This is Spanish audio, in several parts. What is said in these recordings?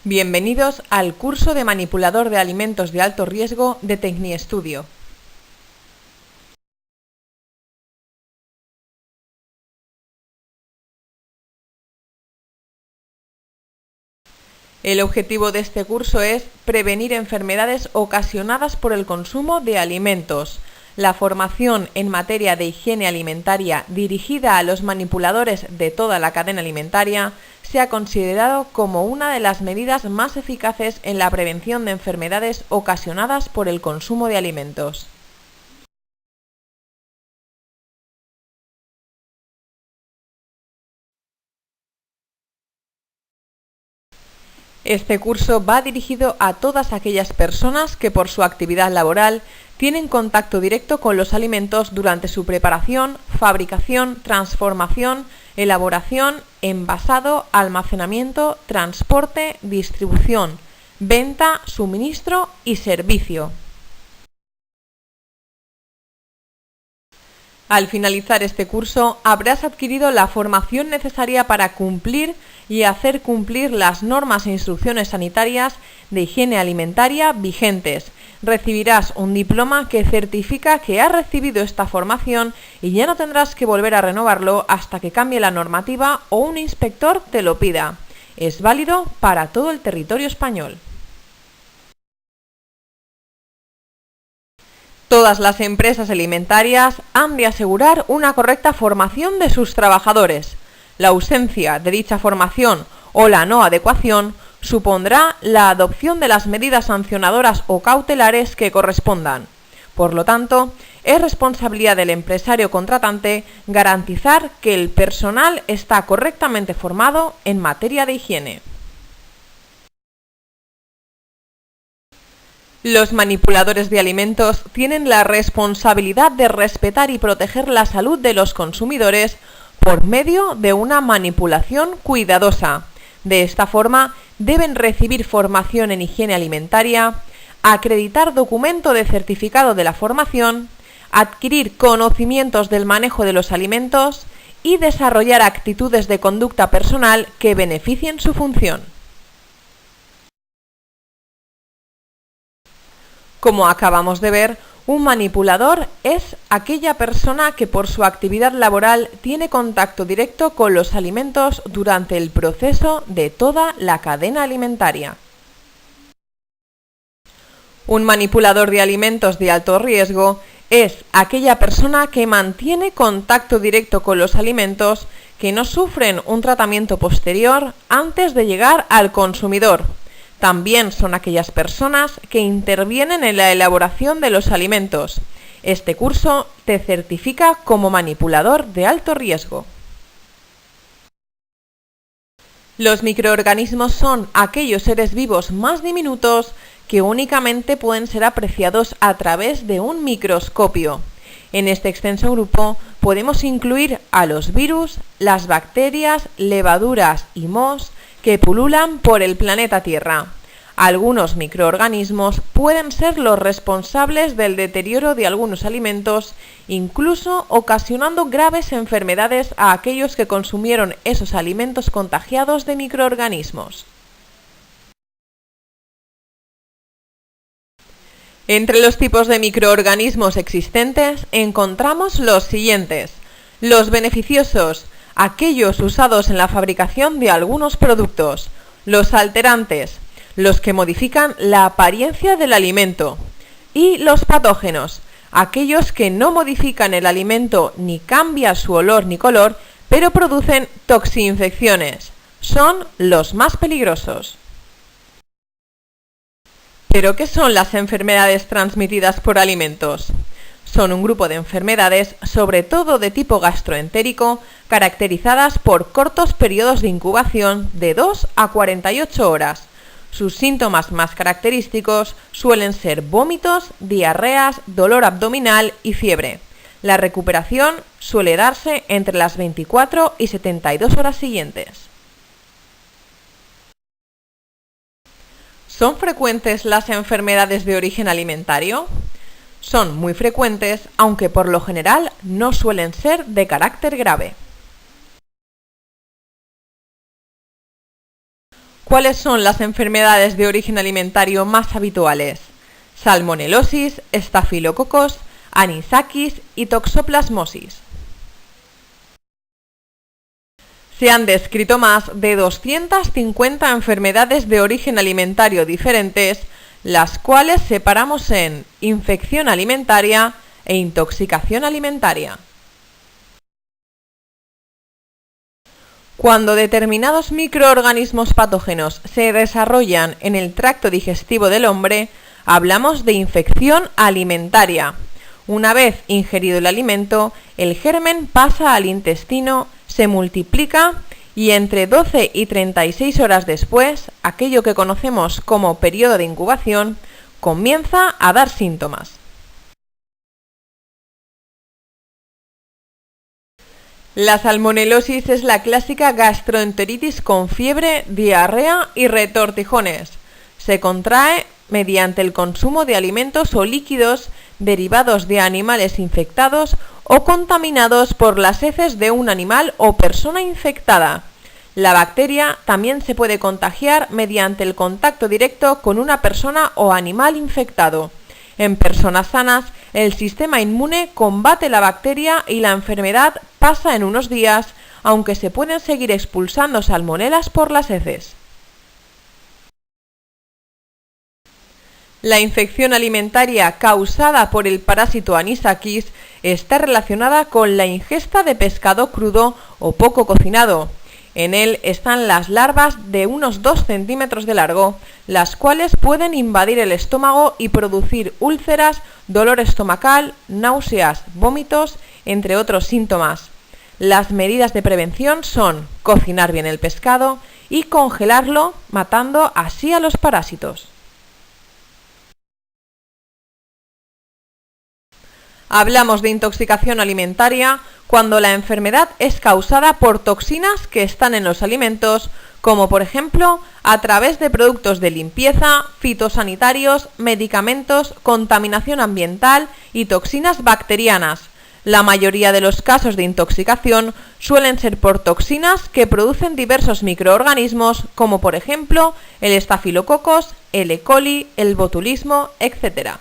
Bienvenidos al curso de manipulador de alimentos de alto riesgo de Tecniestudio. El objetivo de este curso es prevenir enfermedades ocasionadas por el consumo de alimentos. La formación en materia de higiene alimentaria dirigida a los manipuladores de toda la cadena alimentaria se ha considerado como una de las medidas más eficaces en la prevención de enfermedades ocasionadas por el consumo de alimentos. Este curso va dirigido a todas aquellas personas que por su actividad laboral tienen contacto directo con los alimentos durante su preparación, fabricación, transformación, elaboración, envasado, almacenamiento, transporte, distribución, venta, suministro y servicio. Al finalizar este curso, habrás adquirido la formación necesaria para cumplir y hacer cumplir las normas e instrucciones sanitarias de higiene alimentaria vigentes. Recibirás un diploma que certifica que has recibido esta formación y ya no tendrás que volver a renovarlo hasta que cambie la normativa o un inspector te lo pida. Es válido para todo el territorio español. Todas las empresas alimentarias han de asegurar una correcta formación de sus trabajadores. La ausencia de dicha formación o la no adecuación supondrá la adopción de las medidas sancionadoras o cautelares que correspondan. Por lo tanto, es responsabilidad del empresario contratante garantizar que el personal está correctamente formado en materia de higiene. Los manipuladores de alimentos tienen la responsabilidad de respetar y proteger la salud de los consumidores por medio de una manipulación cuidadosa. De esta forma, deben recibir formación en higiene alimentaria, acreditar documento de certificado de la formación, adquirir conocimientos del manejo de los alimentos y desarrollar actitudes de conducta personal que beneficien su función. Como acabamos de ver, un manipulador es aquella persona que por su actividad laboral tiene contacto directo con los alimentos durante el proceso de toda la cadena alimentaria. Un manipulador de alimentos de alto riesgo es aquella persona que mantiene contacto directo con los alimentos que no sufren un tratamiento posterior antes de llegar al consumidor. También son aquellas personas que intervienen en la elaboración de los alimentos. Este curso te certifica como manipulador de alto riesgo. Los microorganismos son aquellos seres vivos más diminutos que únicamente pueden ser apreciados a través de un microscopio. En este extenso grupo podemos incluir a los virus, las bacterias, levaduras y mohos que pululan por el planeta Tierra. Algunos microorganismos pueden ser los responsables del deterioro de algunos alimentos, incluso ocasionando graves enfermedades a aquellos que consumieron esos alimentos contagiados de microorganismos. Entre los tipos de microorganismos existentes encontramos los siguientes: los beneficiosos, aquellos usados en la fabricación de algunos productos; los alterantes, los que modifican la apariencia del alimento; y los patógenos, aquellos que no modifican el alimento ni cambian su olor ni color, pero producen toxinfecciones. Son los más peligrosos. ¿Pero qué son las enfermedades transmitidas por alimentos? Son un grupo de enfermedades, sobre todo de tipo gastroentérico, caracterizadas por cortos periodos de incubación de 2 a 48 horas. Sus síntomas más característicos suelen ser vómitos, diarreas, dolor abdominal y fiebre. La recuperación suele darse entre las 24 y 72 horas siguientes. ¿Son frecuentes las enfermedades de origen alimentario? Son muy frecuentes, aunque por lo general no suelen ser de carácter grave. ¿Cuáles son las enfermedades de origen alimentario más habituales? Salmonelosis, estafilococos, anisakis y toxoplasmosis. Se han descrito más de 250 enfermedades de origen alimentario diferentes, las cuales separamos en infección alimentaria e intoxicación alimentaria. Cuando determinados microorganismos patógenos se desarrollan en el tracto digestivo del hombre, hablamos de infección alimentaria. Una vez ingerido el alimento, el germen pasa al intestino, se multiplica y entre 12 y 36 horas después, aquello que conocemos como periodo de incubación, comienza a dar síntomas. La salmonelosis es la clásica gastroenteritis con fiebre, diarrea y retortijones. Se contrae mediante el consumo de alimentos o líquidos derivados de animales infectados o contaminados por las heces de un animal o persona infectada. La bacteria también se puede contagiar mediante el contacto directo con una persona o animal infectado. En personas sanas, el sistema inmune combate la bacteria y la enfermedad pasa en unos días, aunque se pueden seguir expulsando salmonelas por las heces. La infección alimentaria causada por el parásito Anisakis está relacionada con la ingesta de pescado crudo o poco cocinado. En él están las larvas de unos 2 centímetros de largo, las cuales pueden invadir el estómago y producir úlceras, dolor estomacal, náuseas, vómitos, entre otros síntomas. Las medidas de prevención son cocinar bien el pescado y congelarlo, matando así a los parásitos. Hablamos de intoxicación alimentaria cuando la enfermedad es causada por toxinas que están en los alimentos, como por ejemplo a través de productos de limpieza, fitosanitarios, medicamentos, contaminación ambiental y toxinas bacterianas. La mayoría de los casos de intoxicación suelen ser por toxinas que producen diversos microorganismos, como por ejemplo el estafilococos, el E. coli, el botulismo, etc.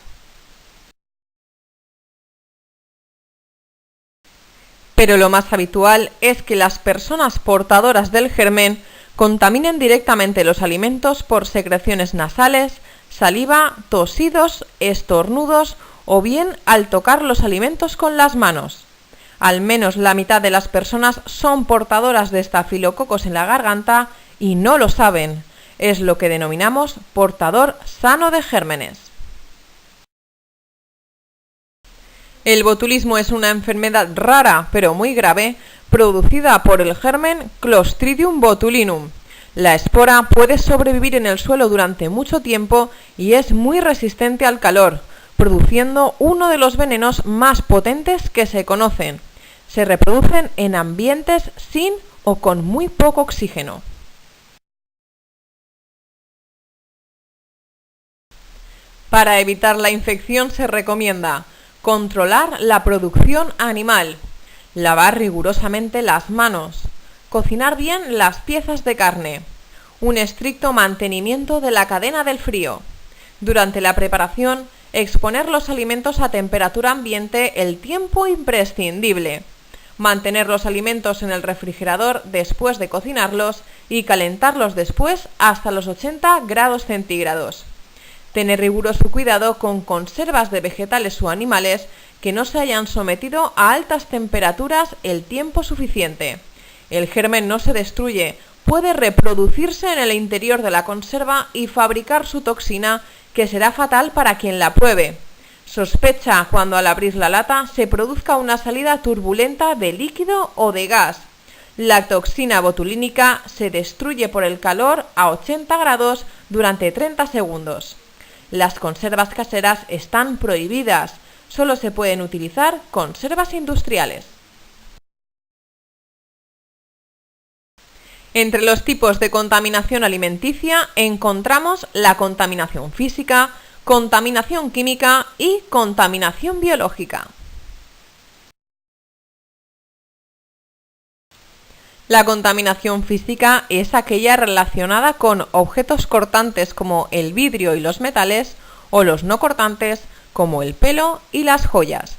Pero lo más habitual es que las personas portadoras del germen contaminen directamente los alimentos por secreciones nasales, saliva, tosidos, estornudos o bien al tocar los alimentos con las manos. Al menos la mitad de las personas son portadoras de estafilococos en la garganta y no lo saben. Es lo que denominamos portador sano de gérmenes. El botulismo es una enfermedad rara, pero muy grave, producida por el germen Clostridium botulinum. La espora puede sobrevivir en el suelo durante mucho tiempo y es muy resistente al calor, produciendo uno de los venenos más potentes que se conocen. Se reproducen en ambientes sin o con muy poco oxígeno. Para evitar la infección se recomienda controlar la producción animal, lavar rigurosamente las manos, cocinar bien las piezas de carne, un estricto mantenimiento de la cadena del frío. Durante la preparación, exponer los alimentos a temperatura ambiente el tiempo imprescindible, mantener los alimentos en el refrigerador después de cocinarlos y calentarlos después hasta los 80 grados centígrados. Tener riguroso cuidado con conservas de vegetales o animales que no se hayan sometido a altas temperaturas el tiempo suficiente. El germen no se destruye, puede reproducirse en el interior de la conserva y fabricar su toxina, que será fatal para quien la pruebe. Sospecha cuando al abrir la lata se produzca una salida turbulenta de líquido o de gas. La toxina botulínica se destruye por el calor a 80 grados durante 30 segundos. Las conservas caseras están prohibidas, solo se pueden utilizar conservas industriales. Entre los tipos de contaminación alimenticia encontramos la contaminación física, contaminación química y contaminación biológica. La contaminación física es aquella relacionada con objetos cortantes como el vidrio y los metales, o los no cortantes como el pelo y las joyas.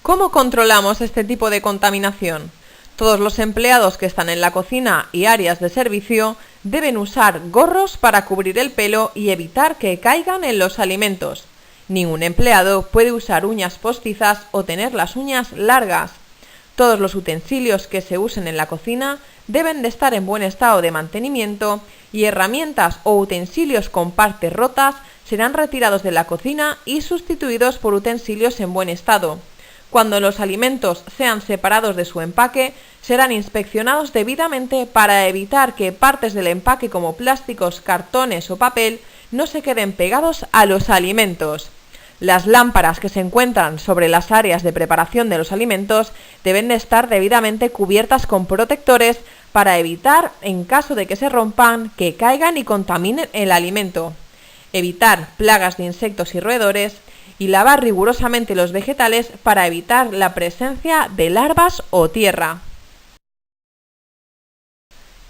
¿Cómo controlamos este tipo de contaminación? Todos los empleados que están en la cocina y áreas de servicio deben usar gorros para cubrir el pelo y evitar que caigan en los alimentos. Ningún empleado puede usar uñas postizas o tener las uñas largas. Todos los utensilios que se usen en la cocina deben de estar en buen estado de mantenimiento y herramientas o utensilios con partes rotas serán retirados de la cocina y sustituidos por utensilios en buen estado. Cuando los alimentos sean separados de su empaque, serán inspeccionados debidamente para evitar que partes del empaque como plásticos, cartones o papel no se queden pegados a los alimentos. Las lámparas que se encuentran sobre las áreas de preparación de los alimentos deben de estar debidamente cubiertas con protectores para evitar, en caso de que se rompan, que caigan y contaminen el alimento. Evitar plagas de insectos y roedores y lavar rigurosamente los vegetales para evitar la presencia de larvas o tierra.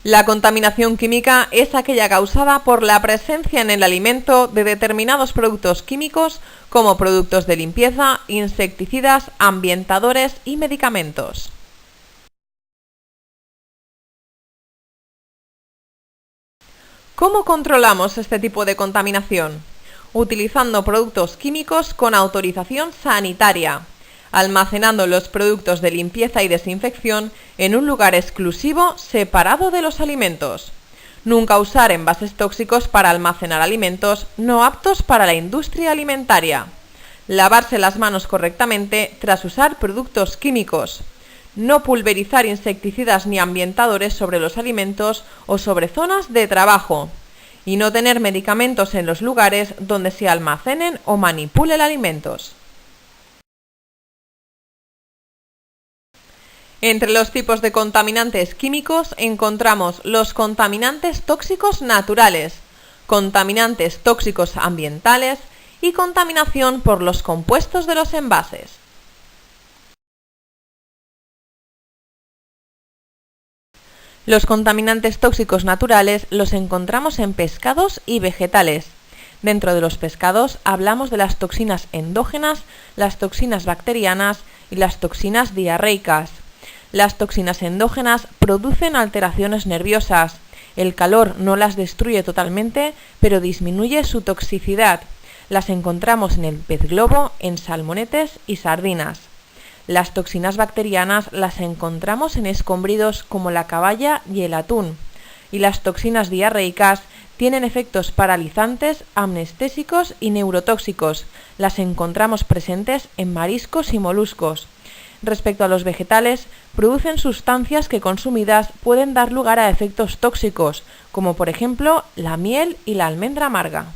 La contaminación química es aquella causada por la presencia en el alimento de determinados productos químicos como productos de limpieza, insecticidas, ambientadores y medicamentos. ¿Cómo controlamos este tipo de contaminación? Utilizando productos químicos con autorización sanitaria, almacenando los productos de limpieza y desinfección en un lugar exclusivo separado de los alimentos. Nunca usar envases tóxicos para almacenar alimentos no aptos para la industria alimentaria. Lavarse las manos correctamente tras usar productos químicos. No pulverizar insecticidas ni ambientadores sobre los alimentos o sobre zonas de trabajo. Y no tener medicamentos en los lugares donde se almacenen o manipulen alimentos. Entre los tipos de contaminantes químicos encontramos los contaminantes tóxicos naturales, contaminantes tóxicos ambientales y contaminación por los compuestos de los envases. Los contaminantes tóxicos naturales los encontramos en pescados y vegetales. Dentro de los pescados hablamos de las toxinas endógenas, las toxinas bacterianas y las toxinas diarreicas. Las toxinas endógenas producen alteraciones nerviosas. El calor no las destruye totalmente, pero disminuye su toxicidad. Las encontramos en el pez globo, en salmonetes y sardinas. Las toxinas bacterianas las encontramos en escombridos como la caballa y el atún. Y las toxinas diarreicas tienen efectos paralizantes, amnestésicos y neurotóxicos. Las encontramos presentes en mariscos y moluscos. Respecto a los vegetales, producen sustancias que consumidas pueden dar lugar a efectos tóxicos, como por ejemplo la miel y la almendra amarga.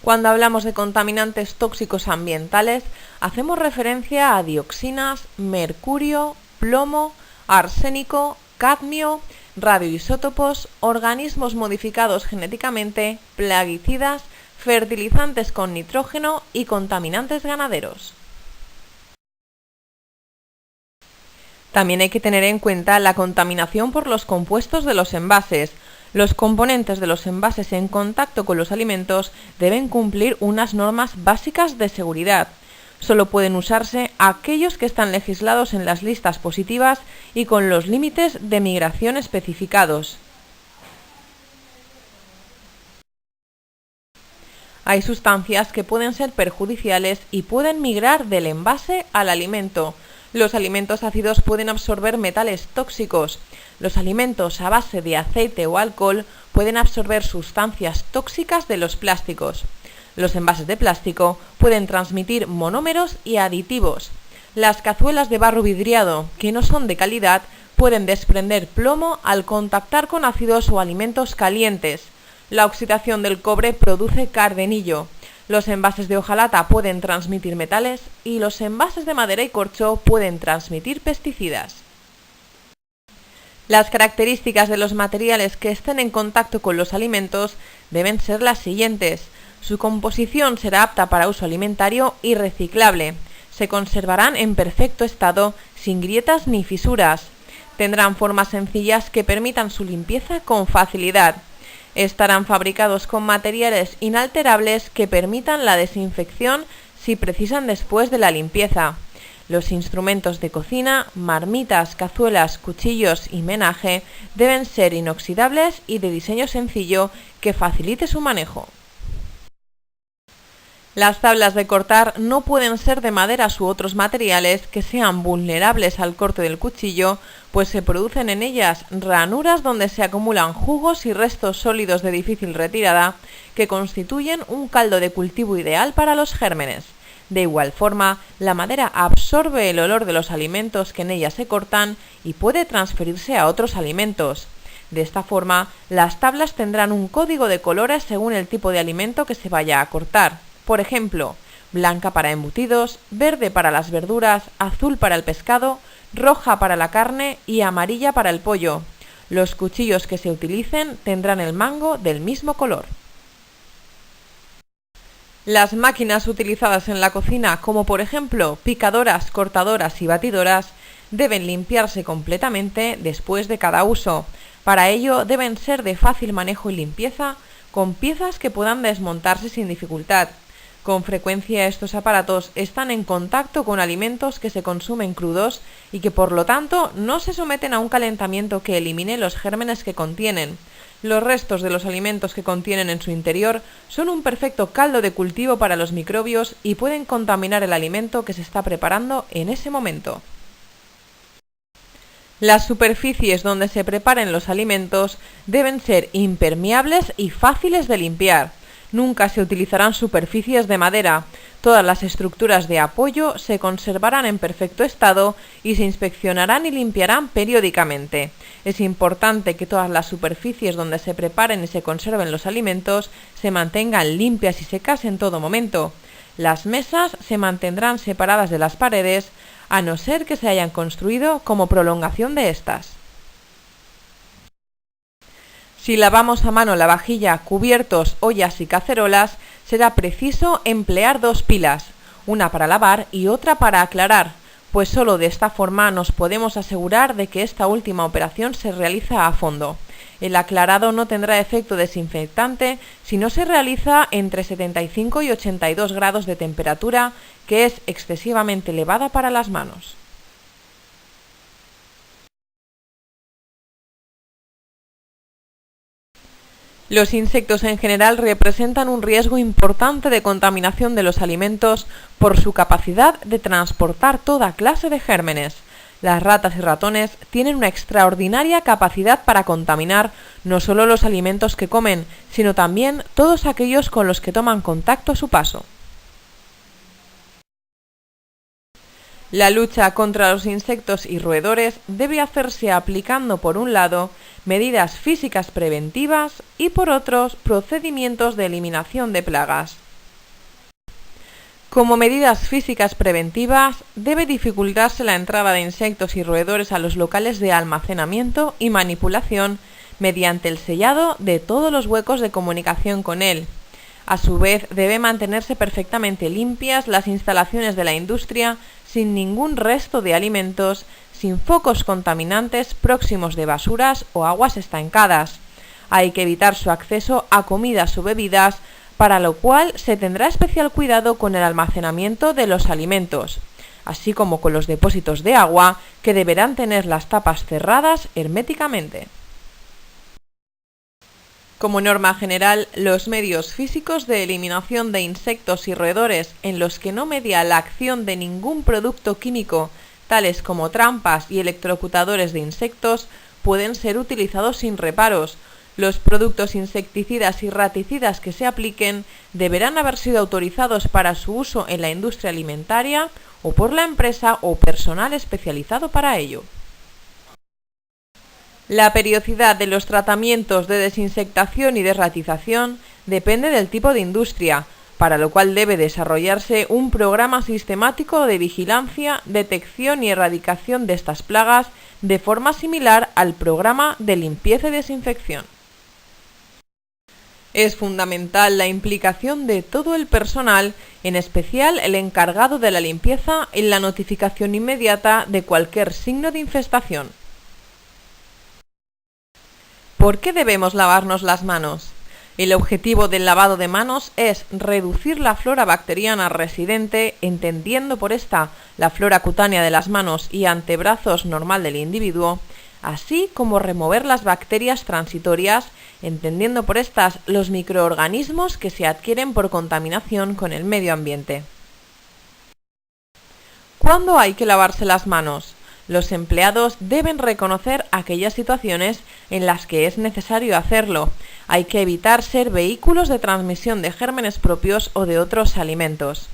Cuando hablamos de contaminantes tóxicos ambientales, hacemos referencia a dioxinas, mercurio, plomo, arsénico, cadmio, radioisótopos, organismos modificados genéticamente, plaguicidas, fertilizantes con nitrógeno y contaminantes ganaderos. También hay que tener en cuenta la contaminación por los compuestos de los envases. Los componentes de los envases en contacto con los alimentos deben cumplir unas normas básicas de seguridad. Solo pueden usarse aquellos que están legislados en las listas positivas y con los límites de migración especificados. Hay sustancias que pueden ser perjudiciales y pueden migrar del envase al alimento. Los alimentos ácidos pueden absorber metales tóxicos. Los alimentos a base de aceite o alcohol pueden absorber sustancias tóxicas de los plásticos. Los envases de plástico pueden transmitir monómeros y aditivos. Las cazuelas de barro vidriado, que no son de calidad, pueden desprender plomo al contactar con ácidos o alimentos calientes. La oxidación del cobre produce cardenillo. Los envases de hojalata pueden transmitir metales y los envases de madera y corcho pueden transmitir pesticidas. Las características de los materiales que estén en contacto con los alimentos deben ser las siguientes. Su composición será apta para uso alimentario y reciclable. Se conservarán en perfecto estado, sin grietas ni fisuras. Tendrán formas sencillas que permitan su limpieza con facilidad. Estarán fabricados con materiales inalterables que permitan la desinfección si precisan después de la limpieza. Los instrumentos de cocina, marmitas, cazuelas, cuchillos y menaje deben ser inoxidables y de diseño sencillo que facilite su manejo. Las tablas de cortar no pueden ser de madera u otros materiales que sean vulnerables al corte del cuchillo, pues se producen en ellas ranuras donde se acumulan jugos y restos sólidos de difícil retirada que constituyen un caldo de cultivo ideal para los gérmenes. De igual forma, la madera absorbe el olor de los alimentos que en ella se cortan y puede transferirse a otros alimentos. De esta forma, las tablas tendrán un código de colores según el tipo de alimento que se vaya a cortar. Por ejemplo, blanca para embutidos, verde para las verduras, azul para el pescado, roja para la carne y amarilla para el pollo. Los cuchillos que se utilicen tendrán el mango del mismo color. Las máquinas utilizadas en la cocina, como por ejemplo picadoras, cortadoras y batidoras, deben limpiarse completamente después de cada uso. Para ello deben ser de fácil manejo y limpieza, con piezas que puedan desmontarse sin dificultad. Con frecuencia estos aparatos están en contacto con alimentos que se consumen crudos y que por lo tanto no se someten a un calentamiento que elimine los gérmenes que contienen. Los restos de los alimentos que contienen en su interior son un perfecto caldo de cultivo para los microbios y pueden contaminar el alimento que se está preparando en ese momento. Las superficies donde se preparen los alimentos deben ser impermeables y fáciles de limpiar. Nunca se utilizarán superficies de madera. Todas las estructuras de apoyo se conservarán en perfecto estado y se inspeccionarán y limpiarán periódicamente. Es importante que todas las superficies donde se preparen y se conserven los alimentos se mantengan limpias y secas en todo momento. Las mesas se mantendrán separadas de las paredes, a no ser que se hayan construido como prolongación de estas. Si lavamos a mano la vajilla, cubiertos, ollas y cacerolas, será preciso emplear dos pilas, una para lavar y otra para aclarar, pues solo de esta forma nos podemos asegurar de que esta última operación se realiza a fondo. El aclarado no tendrá efecto desinfectante si no se realiza entre 75 y 82 grados de temperatura, que es excesivamente elevada para las manos. Los insectos en general representan un riesgo importante de contaminación de los alimentos por su capacidad de transportar toda clase de gérmenes. Las ratas y ratones tienen una extraordinaria capacidad para contaminar no solo los alimentos que comen, sino también todos aquellos con los que toman contacto a su paso. La lucha contra los insectos y roedores debe hacerse aplicando, por un lado, medidas físicas preventivas y, por otros, procedimientos de eliminación de plagas. Como medidas físicas preventivas, debe dificultarse la entrada de insectos y roedores a los locales de almacenamiento y manipulación mediante el sellado de todos los huecos de comunicación con él. A su vez, debe mantenerse perfectamente limpias las instalaciones de la industria sin ningún resto de alimentos, sin focos contaminantes próximos de basuras o aguas estancadas. Hay que evitar su acceso a comidas o bebidas, para lo cual se tendrá especial cuidado con el almacenamiento de los alimentos, así como con los depósitos de agua, que deberán tener las tapas cerradas herméticamente. Como norma general, los medios físicos de eliminación de insectos y roedores en los que no media la acción de ningún producto químico, tales como trampas y electrocutadores de insectos, pueden ser utilizados sin reparos. Los productos insecticidas y raticidas que se apliquen deberán haber sido autorizados para su uso en la industria alimentaria o por la empresa o personal especializado para ello. La periodicidad de los tratamientos de desinsectación y de ratización depende del tipo de industria, para lo cual debe desarrollarse un programa sistemático de vigilancia, detección y erradicación de estas plagas de forma similar al programa de limpieza y desinfección. Es fundamental la implicación de todo el personal, en especial el encargado de la limpieza, en la notificación inmediata de cualquier signo de infestación. ¿Por qué debemos lavarnos las manos? El objetivo del lavado de manos es reducir la flora bacteriana residente, entendiendo por esta la flora cutánea de las manos y antebrazos normal del individuo, así como remover las bacterias transitorias, entendiendo por estas los microorganismos que se adquieren por contaminación con el medio ambiente. ¿Cuándo hay que lavarse las manos? Los empleados deben reconocer aquellas situaciones en las que es necesario hacerlo. Hay que evitar ser vehículos de transmisión de gérmenes propios o de otros alimentos.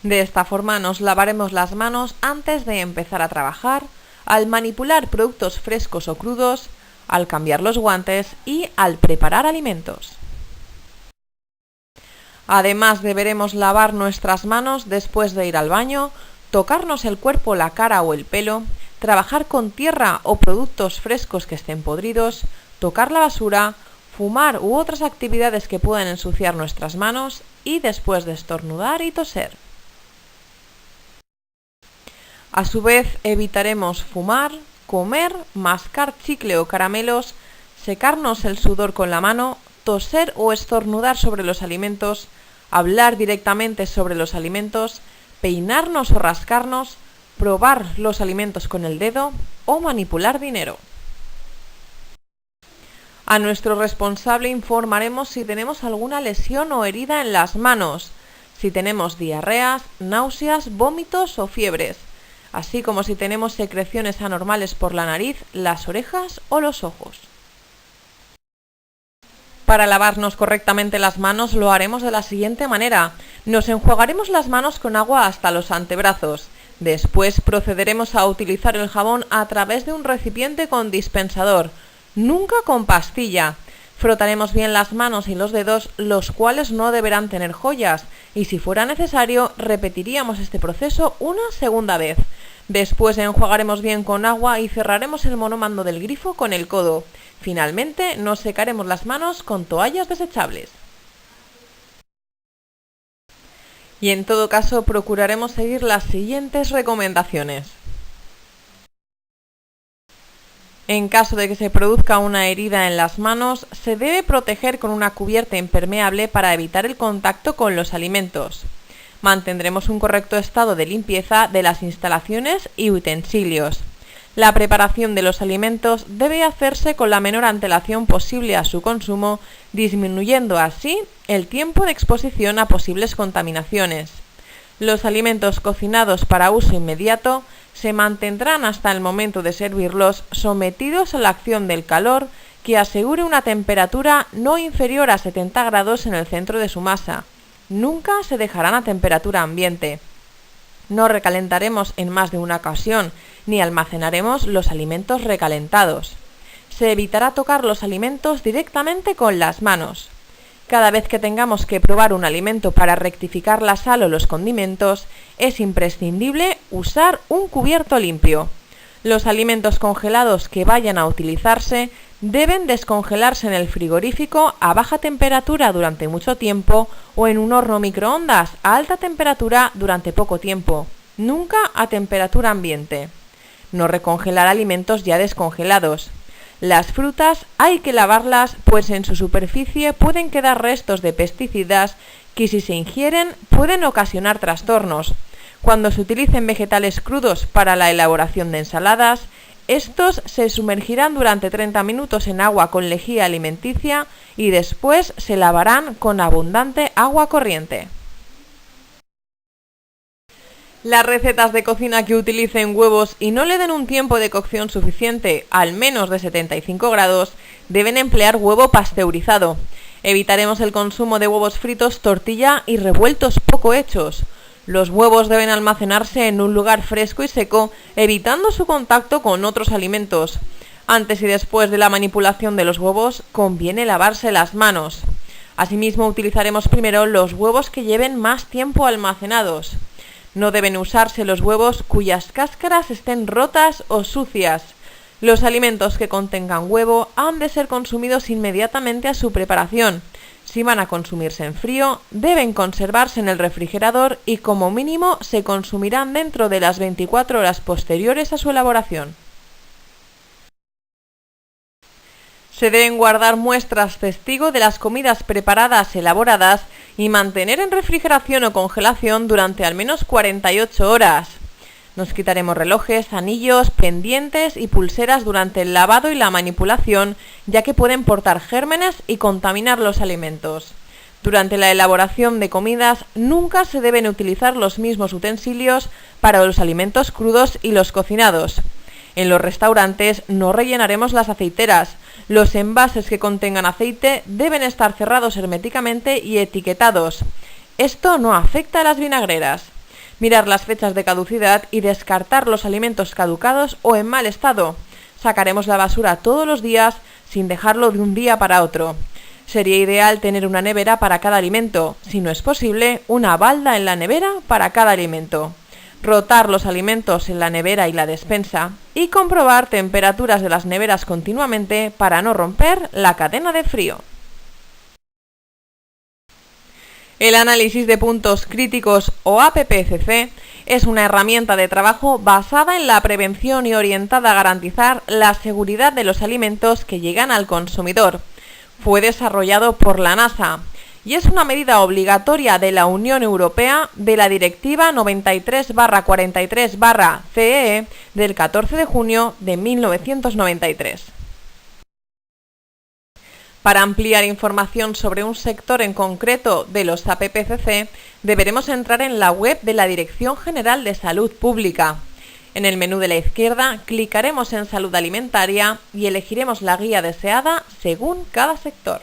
De esta forma nos lavaremos las manos antes de empezar a trabajar, al manipular productos frescos o crudos, al cambiar los guantes y al preparar alimentos. Además, deberemos lavar nuestras manos después de ir al baño, tocarnos el cuerpo, la cara o el pelo, trabajar con tierra o productos frescos que estén podridos, tocar la basura, fumar u otras actividades que puedan ensuciar nuestras manos y después de estornudar y toser. A su vez, evitaremos fumar, comer, mascar chicle o caramelos, secarnos el sudor con la mano, toser o estornudar sobre los alimentos, hablar directamente sobre los alimentos, peinarnos o rascarnos, probar los alimentos con el dedo o manipular dinero. A nuestro responsable informaremos si tenemos alguna lesión o herida en las manos, si tenemos diarreas, náuseas, vómitos o fiebres, así como si tenemos secreciones anormales por la nariz, las orejas o los ojos. Para lavarnos correctamente las manos lo haremos de la siguiente manera. Nos enjuagaremos las manos con agua hasta los antebrazos. Después procederemos a utilizar el jabón a través de un recipiente con dispensador, nunca con pastilla. Frotaremos bien las manos y los dedos, los cuales no deberán tener joyas, y si fuera necesario repetiríamos este proceso una segunda vez. Después enjuagaremos bien con agua y cerraremos el monomando del grifo con el codo. Finalmente nos secaremos las manos con toallas desechables. Y en todo caso procuraremos seguir las siguientes recomendaciones. En caso de que se produzca una herida en las manos, se debe proteger con una cubierta impermeable para evitar el contacto con los alimentos. Mantendremos un correcto estado de limpieza de las instalaciones y utensilios. La preparación de los alimentos debe hacerse con la menor antelación posible a su consumo, disminuyendo así el tiempo de exposición a posibles contaminaciones. Los alimentos cocinados para uso inmediato se mantendrán hasta el momento de servirlos sometidos a la acción del calor que asegure una temperatura no inferior a 70 grados en el centro de su masa. Nunca se dejarán a temperatura ambiente. No recalentaremos en más de una ocasión, ni almacenaremos los alimentos recalentados. Se evitará tocar los alimentos directamente con las manos. Cada vez que tengamos que probar un alimento para rectificar la sal o los condimentos, es imprescindible usar un cubierto limpio. Los alimentos congelados que vayan a utilizarse deben descongelarse en el frigorífico a baja temperatura durante mucho tiempo o en un horno microondas a alta temperatura durante poco tiempo, nunca a temperatura ambiente. No recongelar alimentos ya descongelados. Las frutas hay que lavarlas, pues en su superficie pueden quedar restos de pesticidas que si se ingieren pueden ocasionar trastornos. Cuando se utilicen vegetales crudos para la elaboración de ensaladas, estos se sumergirán durante 30 minutos en agua con lejía alimenticia y después se lavarán con abundante agua corriente. Las recetas de cocina que utilicen huevos y no le den un tiempo de cocción suficiente, al menos de 75 grados, deben emplear huevo pasteurizado. Evitaremos el consumo de huevos fritos, tortilla y revueltos poco hechos. Los huevos deben almacenarse en un lugar fresco y seco, evitando su contacto con otros alimentos. Antes y después de la manipulación de los huevos, conviene lavarse las manos. Asimismo, utilizaremos primero los huevos que lleven más tiempo almacenados. No deben usarse los huevos cuyas cáscaras estén rotas o sucias. Los alimentos que contengan huevo han de ser consumidos inmediatamente a su preparación. Si van a consumirse en frío, deben conservarse en el refrigerador y como mínimo se consumirán dentro de las 24 horas posteriores a su elaboración. Se deben guardar muestras testigo de las comidas preparadas elaboradas y mantener en refrigeración o congelación durante al menos 48 horas. Nos quitaremos relojes, anillos, pendientes y pulseras durante el lavado y la manipulación, ya que pueden portar gérmenes y contaminar los alimentos. Durante la elaboración de comidas nunca se deben utilizar los mismos utensilios para los alimentos crudos y los cocinados. En los restaurantes no rellenaremos las aceiteras. Los envases que contengan aceite deben estar cerrados herméticamente y etiquetados. Esto no afecta a las vinagreras. Mirar las fechas de caducidad y descartar los alimentos caducados o en mal estado. Sacaremos la basura todos los días sin dejarlo de un día para otro. Sería ideal tener una nevera para cada alimento, si no es posible, una balda en la nevera para cada alimento. Rotar los alimentos en la nevera y la despensa y comprobar temperaturas de las neveras continuamente para no romper la cadena de frío. El análisis de puntos críticos o APPCC es una herramienta de trabajo basada en la prevención y orientada a garantizar la seguridad de los alimentos que llegan al consumidor. Fue desarrollado por la NASA y es una medida obligatoria de la Unión Europea de la Directiva 93/43/CEE del 14 de junio de 1993. Para ampliar información sobre un sector en concreto de los APPCC, deberemos entrar en la web de la Dirección General de Salud Pública. En el menú de la izquierda, clicaremos en Salud Alimentaria y elegiremos la guía deseada según cada sector.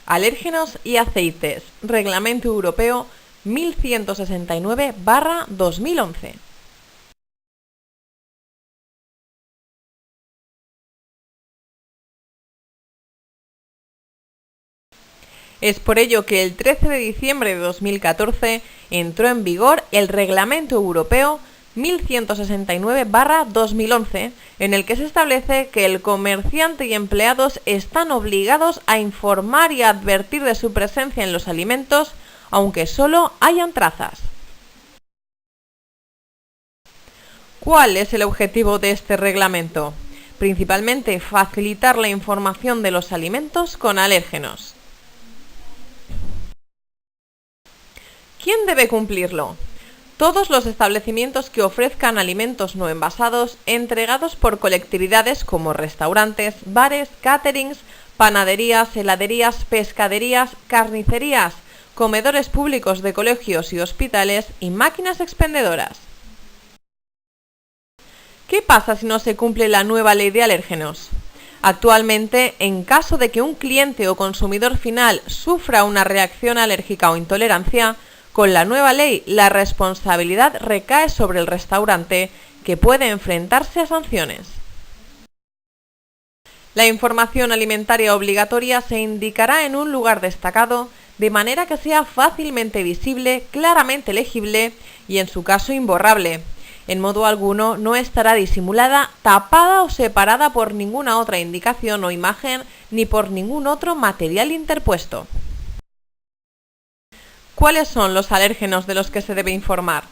Alérgenos y aceites. Reglamento Europeo 1169/2011. Es por ello que el 13 de diciembre de 2014 entró en vigor el Reglamento Europeo 1169/2011, en el que se establece que el comerciante y empleados están obligados a informar y a advertir de su presencia en los alimentos, aunque solo hayan trazas. ¿Cuál es el objetivo de este reglamento? Principalmente facilitar la información de los alimentos con alérgenos. ¿Quién debe cumplirlo? Todos los establecimientos que ofrezcan alimentos no envasados entregados por colectividades como restaurantes, bares, caterings, panaderías, heladerías, pescaderías, carnicerías, comedores públicos de colegios y hospitales y máquinas expendedoras. ¿Qué pasa si no se cumple la nueva ley de alérgenos? Actualmente, en caso de que un cliente o consumidor final sufra una reacción alérgica o intolerancia, con la nueva ley la responsabilidad recae sobre el restaurante, que puede enfrentarse a sanciones. La información alimentaria obligatoria se indicará en un lugar destacado, de manera que sea fácilmente visible, claramente legible y en su caso imborrable. En modo alguno no estará disimulada, tapada o separada por ninguna otra indicación o imagen ni por ningún otro material interpuesto. ¿Cuáles son los alérgenos de los que se debe informar?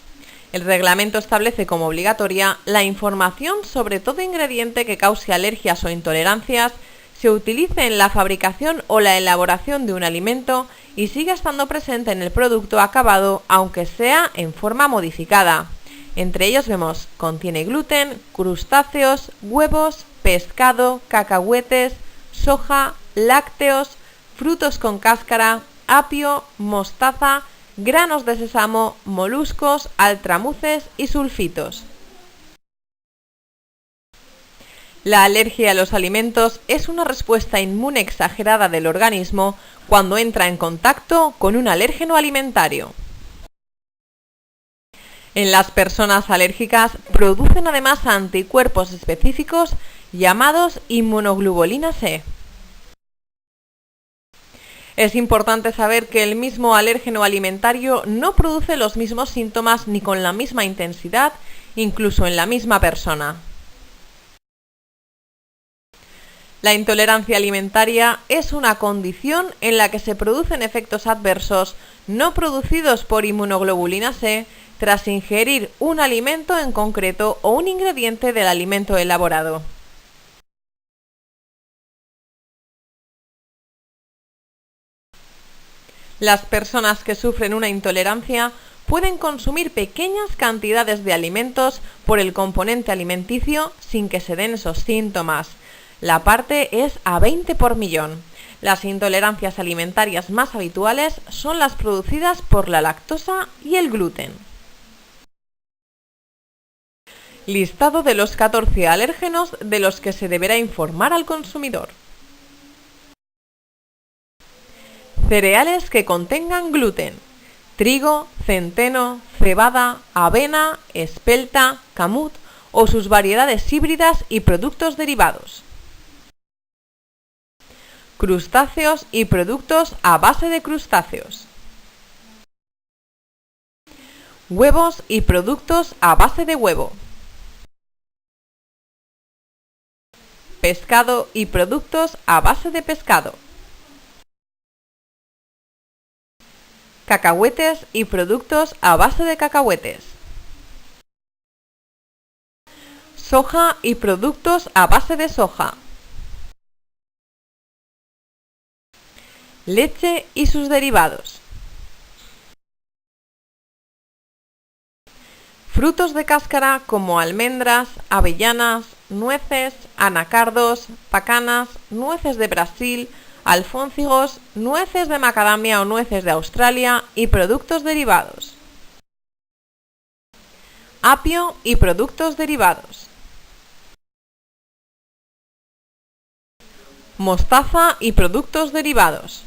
El reglamento establece como obligatoria la información sobre todo ingrediente que cause alergias o intolerancias, se utilice en la fabricación o la elaboración de un alimento y siga estando presente en el producto acabado, aunque sea en forma modificada. Entre ellos vemos, contiene gluten, crustáceos, huevos, pescado, cacahuetes, soja, lácteos, frutos con cáscara, apio, mostaza, granos de sésamo, moluscos, altramuces y sulfitos. La alergia a los alimentos es una respuesta inmune exagerada del organismo cuando entra en contacto con un alérgeno alimentario. En las personas alérgicas producen además anticuerpos específicos llamados inmunoglobulina C. Es importante saber que el mismo alérgeno alimentario no produce los mismos síntomas ni con la misma intensidad, incluso en la misma persona. La intolerancia alimentaria es una condición en la que se producen efectos adversos no producidos por inmunoglobulina C tras ingerir un alimento en concreto o un ingrediente del alimento elaborado. Las personas que sufren una intolerancia pueden consumir pequeñas cantidades de alimentos por el componente alimenticio sin que se den esos síntomas. La parte es a 20 por millón. Las intolerancias alimentarias más habituales son las producidas por la lactosa y el gluten. Listado de los 14 alérgenos de los que se deberá informar al consumidor. Cereales que contengan gluten: trigo, centeno, cebada, avena, espelta, camut o sus variedades híbridas y productos derivados. Crustáceos y productos a base de crustáceos. Huevos y productos a base de huevo. Pescado y productos a base de pescado. Cacahuetes y productos a base de cacahuetes. Soja y productos a base de soja. Leche y sus derivados. Frutos de cáscara como almendras, avellanas, nueces, anacardos, pacanas, nueces de Brasil, alfóndigos, nueces de macadamia o nueces de Australia y productos derivados. Apio y productos derivados. Mostaza y productos derivados.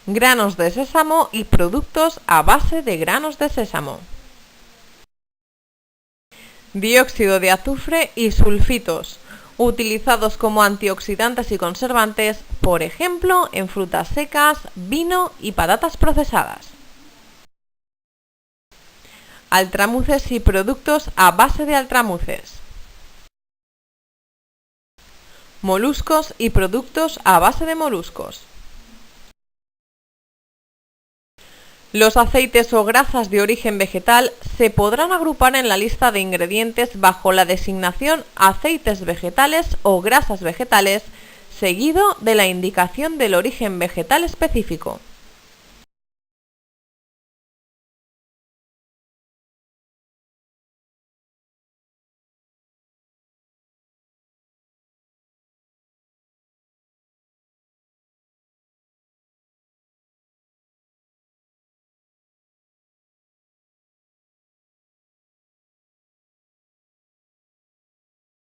Granos de sésamo y productos a base de granos de sésamo. Dióxido de azufre y sulfitos, utilizados como antioxidantes y conservantes, por ejemplo, en frutas secas, vino y patatas procesadas. Altramuces y productos a base de altramuces. Moluscos y productos a base de moluscos. Los aceites o grasas de origen vegetal se podrán agrupar en la lista de ingredientes bajo la designación aceites vegetales o grasas vegetales, seguido de la indicación del origen vegetal específico.